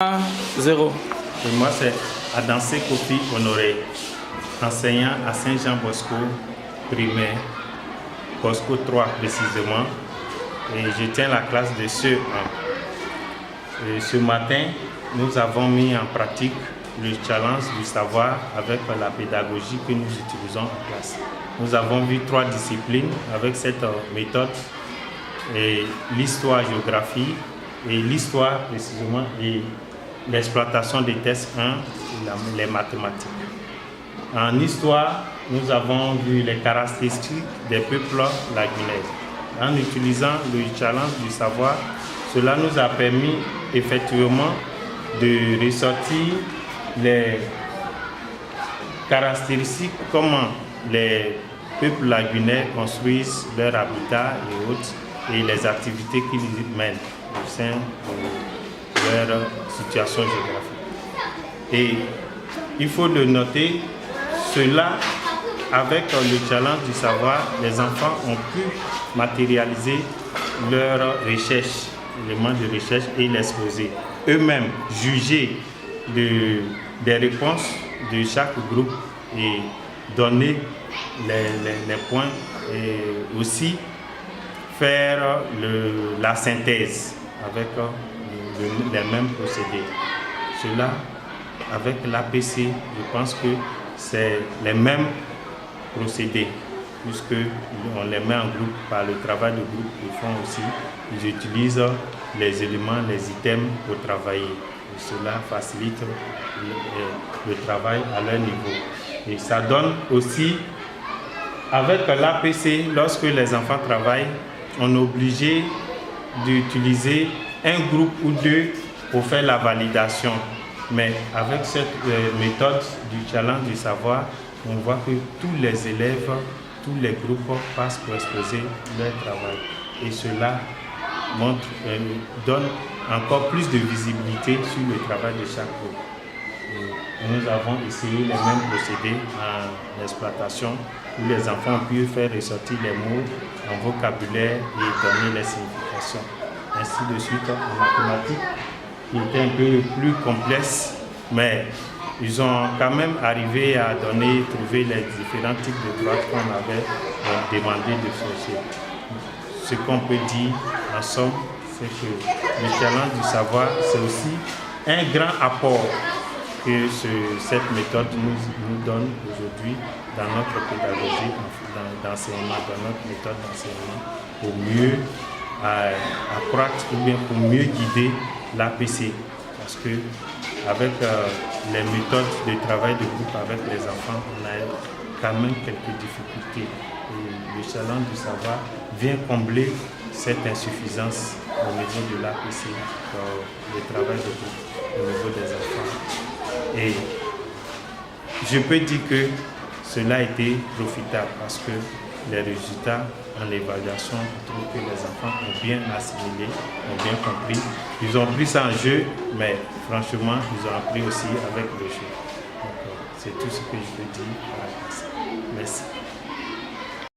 0. Et moi, c'est Adansé Kofi Honoré, enseignant à Saint-Jean-Bosco, primaire, Bosco 3 précisément. Et je tiens la classe de CE1. Et ce matin, nous avons mis en pratique le challenge du savoir avec la pédagogie que nous utilisons en classe. Nous avons vu 3 disciplines avec cette méthode, et l'histoire-géographie, et l'histoire précisément, et l'exploitation des tests 1, les mathématiques. En histoire, nous avons vu les caractéristiques des peuples lagunais. En utilisant le challenge du savoir, cela nous a permis effectivement de ressortir les caractéristiques, comment les peuples lagunais construisent leur habitat et autres, et les activités qu'ils mènent au sein de leur situation géographique. Et il faut le noter, cela, avec le challenge du savoir, les enfants ont pu matérialiser leurs recherches, éléments de recherche, et l'exposer. Eux-mêmes juger des réponses de chaque groupe et donner les points, et aussi faire la synthèse avec les mêmes procédés. Cela, avec l'APC, je pense que c'est les mêmes procédés, puisqu'on les met en groupe par le travail de groupe qu'ils font aussi. Ils utilisent les éléments, les items pour travailler. Et cela facilite le travail à leur niveau. Et ça donne aussi, avec l'APC, lorsque les enfants travaillent, on est obligé d'utiliser un groupe ou deux pour faire la validation. Mais avec cette méthode du challenge du savoir, on voit que tous les élèves, tous les groupes passent pour exposer leur travail. Et cela donne encore plus de visibilité sur le travail de chaque groupe. Et nous avons essayé les mêmes procédés en exploitation, où les enfants ont pu faire ressortir les mots en vocabulaire et donner les significations. Ainsi de suite en mathématiques, qui était un peu plus complexe, mais ils ont quand même arrivé à trouver les différents types de droites qu'on avait demandé de chercher. Ce qu'on peut dire en somme, c'est que le challenge du savoir, c'est aussi un grand apport que cette méthode nous donne aujourd'hui dans notre pédagogie d'enseignement, dans notre méthode d'enseignement, pour mieux accroître ou bien pour mieux guider l'APC. Parce que avec les méthodes de travail de groupe avec les enfants, on a quand même quelques difficultés. Et le challenge du savoir vient combler cette insuffisance au niveau de l'APC, le travail de groupe au niveau des enfants. Et je peux dire que cela a été profitable parce que les résultats en évaluation, je trouve que les enfants ont bien assimilé, ont bien compris. Ils ont pris ça en jeu, mais franchement, ils ont appris aussi avec le jeu. Donc, c'est tout ce que je peux dire. Merci.